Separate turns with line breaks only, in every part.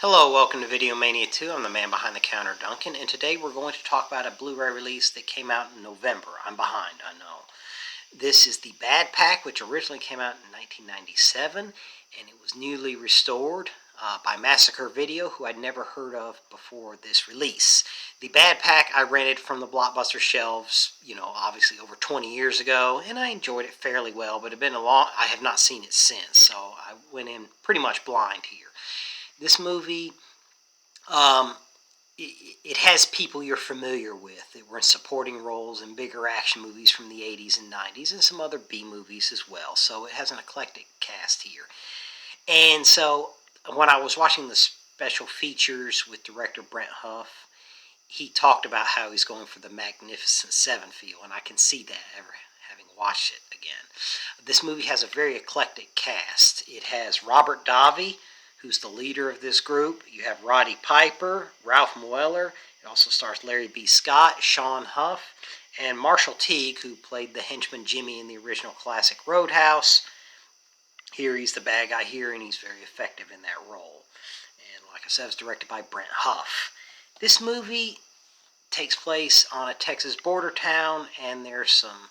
Hello, welcome to Video Mania 2. I'm the man behind the counter, Duncan, and today we're going to talk about a Blu-ray release that came out in November. I'm behind, I know. This is the Bad Pack, which originally came out in 1997, and it was newly restored by Massacre Video, who I'd never heard of before this release. The Bad Pack I rented from the Blockbuster shelves, obviously over 20 years ago, and I enjoyed it fairly well, but I have not seen it since, so I went in pretty much blind here. This movie, um, it has people you're familiar with that were in supporting roles in bigger action movies from the 80s and 90s and some other B movies as well. So it has an eclectic cast here. And so when I was watching the special features with director Brent Huff, he talked about how he's going for the Magnificent Seven feel, and I can see that ever having watched it again. This movie has a very eclectic cast. It has Robert Davi, who's the leader of this group. You have Roddy Piper, Ralph Moeller. It also stars Larry B. Scott, Sean Huff, and Marshall Teague, who played the henchman Jimmy in the original classic Roadhouse. Here he's the bad guy here, and he's very effective in that role. And like I said, it's directed by Brent Huff. This movie takes place on a Texas border town, and there's some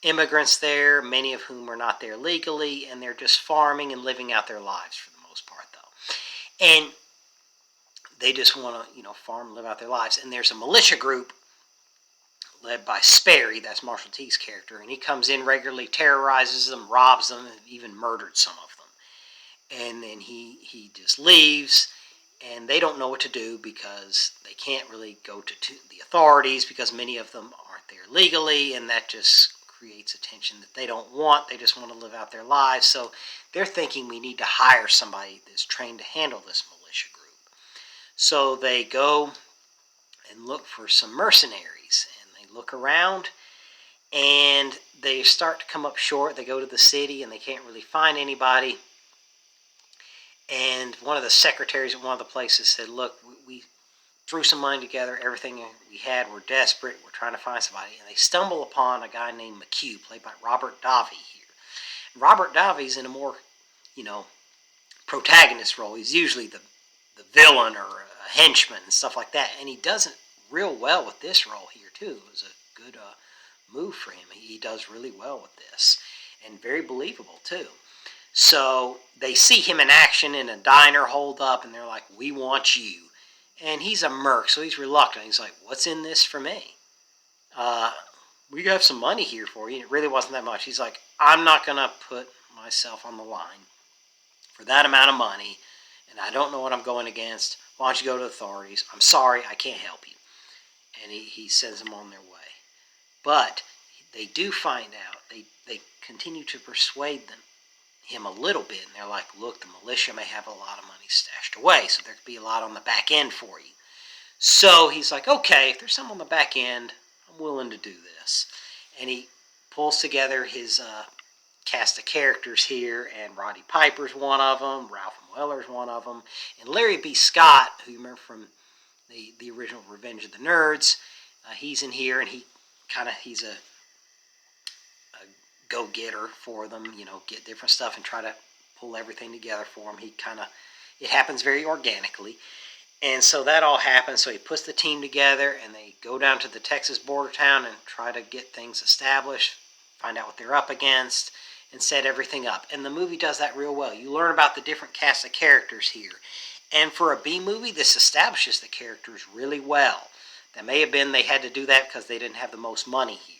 immigrants there, many of whom are not there legally, and they're just farming and living out their lives for the most part, though. And they just want to, farm and live out their lives. And there's a militia group led by Sperry, that's Marshall T's character, and he comes in regularly, terrorizes them, robs them, and even murdered some of them. And then he just leaves, and they don't know what to do because they can't really go to the authorities because many of them aren't there legally, and that just creates a tension that they don't want. They just want to live out their lives. So they're thinking we need to hire somebody that's trained to handle this militia group. So they go and look for some mercenaries, and they look around, and they start to come up short. They go to the city, and they can't really find anybody. And one of the secretaries at one of the places said, look, we threw some money together, everything we had, we're desperate, we're trying to find somebody. And they stumble upon a guy named McHugh, played by Robert Davi here. Robert Davi's in a more, protagonist role. He's usually the villain or a henchman and stuff like that. And he does it real well with this role here, too. It was a good move for him. He does really well with this. And very believable, too. So they see him in action in a diner hold up, and they're like, we want you. And he's a merc, so he's reluctant. He's like, what's in this for me? We have some money here for you. It really wasn't that much. He's like, I'm not going to put myself on the line for that amount of money, and I don't know what I'm going against. Why don't you go to the authorities? I'm sorry, I can't help you. And he sends them on their way. But they do find out. They continue to persuade him a little bit, and they're like, look, the militia may have a lot of money stashed away, so there could be a lot on the back end for you. So he's like, okay, if there's some on the back end, I'm willing to do this. And he pulls together his cast of characters here, and Roddy Piper's one of them, Ralph Moeller's one of them, and Larry B. Scott, who you remember from the original Revenge of the Nerds, he's in here, and he's a go-getter for them, get different stuff and try to pull everything together for them. It happens very organically. And so that all happens. So he puts the team together, and they go down to the Texas border town and try to get things established, find out what they're up against, and set everything up. And the movie does that real well. You learn about the different cast of characters here. And for a B movie, this establishes the characters really well. That may have been they had to do that because they didn't have the most money here.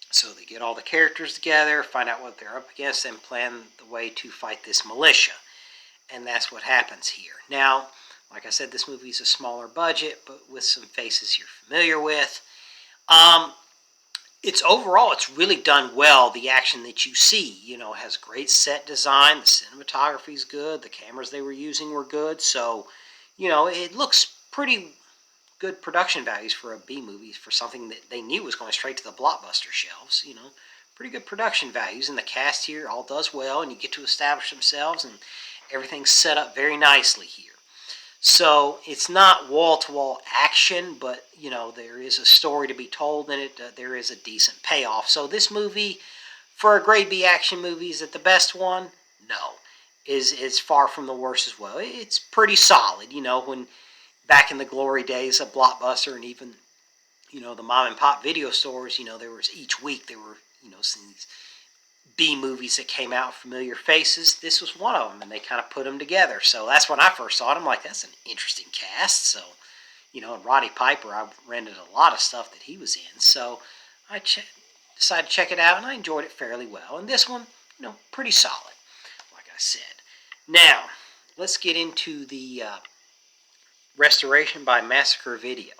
So they get all the characters together, find out what they're up against, and plan the way to fight this militia. And that's what happens here. Now, like I said, this movie is a smaller budget, but with some faces you're familiar with. It's really done well. The action that you see, has great set design. The cinematography is good. The cameras they were using were good. So, it looks pretty good production values for a B movie, for something that they knew was going straight to the blockbuster shelves. Pretty good production values, and the cast here all does well, and you get to establish themselves, and everything's set up very nicely here. So it's not wall-to-wall action, but there is a story to be told in it. There is a decent payoff. So this movie, for a grade B action movie, is it the best one? No. is far from the worst as well. It's pretty solid, you know, when back in the glory days of Blockbuster and even, you know, the mom and pop video stores, you know, there was each week there were, you know, some these B movies that came out, familiar faces. This was one of them, and they kind of put them together. So that's when I first saw it. I'm like, that's an interesting cast. So, you know, and Roddy Piper, I rented a lot of stuff that he was in. So I decided to check it out, and I enjoyed it fairly well. And this one, you know, pretty solid, like I said. Now, let's get into the restoration by Massacre Video.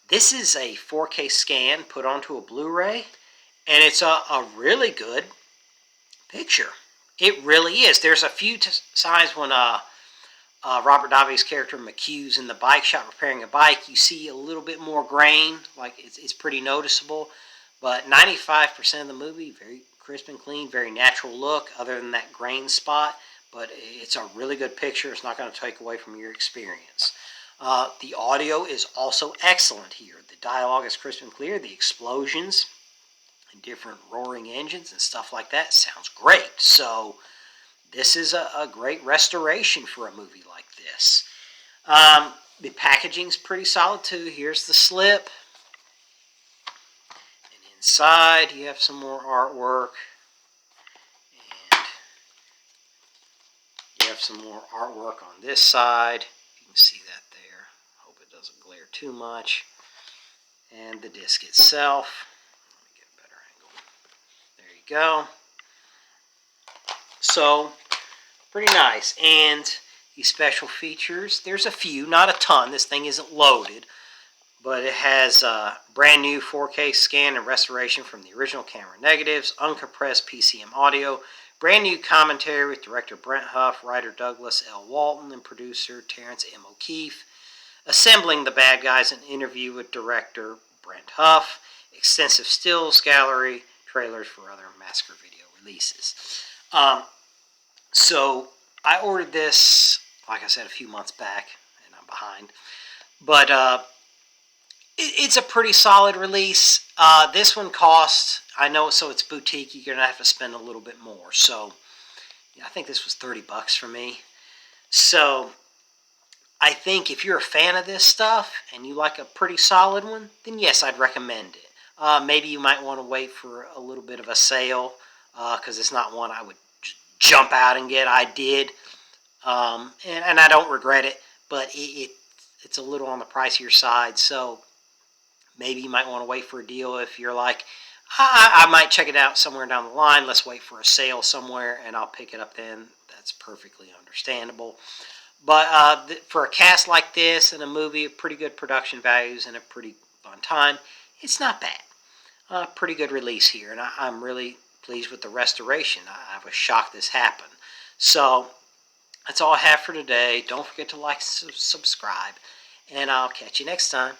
This is a 4K scan put onto a Blu-ray, and it's a really good picture. It really is. There's a few times when Robert Davi's character McHugh's in the bike shop repairing a bike, you see a little bit more grain, like it's pretty noticeable. But 95% of the movie, very crisp and clean, very natural look, other than that grain spot. But it's a really good picture. It's not going to take away from your experience. The audio is also excellent here. The dialogue is crisp and clear. The explosions and different roaring engines and stuff like that sounds great. So this is a great restoration for a movie like this. The packaging's pretty solid too. Here's the slip. And inside you have some more artwork. And you have some more artwork on this side. You can see that there. Hope it doesn't glare too much. And the disc itself. Let me get a better angle. There you go. So, pretty nice. And these special features, there's a few, not a ton. This thing isn't loaded. But it has brand new 4K scan and restoration from the original camera negatives, uncompressed PCM audio, brand new commentary with director Brent Huff, writer Douglas L. Walton, and producer Terrence M. O'Keefe. Assembling the bad guys, an interview with director Brent Huff, extensive stills gallery, trailers for other Massacre Video releases. So I ordered this, like I said, a few months back, and I'm behind. But it's a pretty solid release. This one cost, I know, so it's boutique, you're going to have to spend a little bit more. So yeah, I think this was $30 for me. So I think if you're a fan of this stuff and you like a pretty solid one, then yes, I'd recommend it. Maybe you might want to wait for a little bit of a sale because it's not one I would jump out and get. I did, and I don't regret it, but it's a little on the pricier side. So maybe you might want to wait for a deal if you're like, I might check it out somewhere down the line. Let's wait for a sale somewhere, and I'll pick it up then. That's perfectly understandable. But for a cast like this and a movie of pretty good production values and a pretty fun time, it's not bad. Pretty good release here, and I'm really pleased with the restoration. I was shocked this happened. So that's all I have for today. Don't forget to like and subscribe, and I'll catch you next time.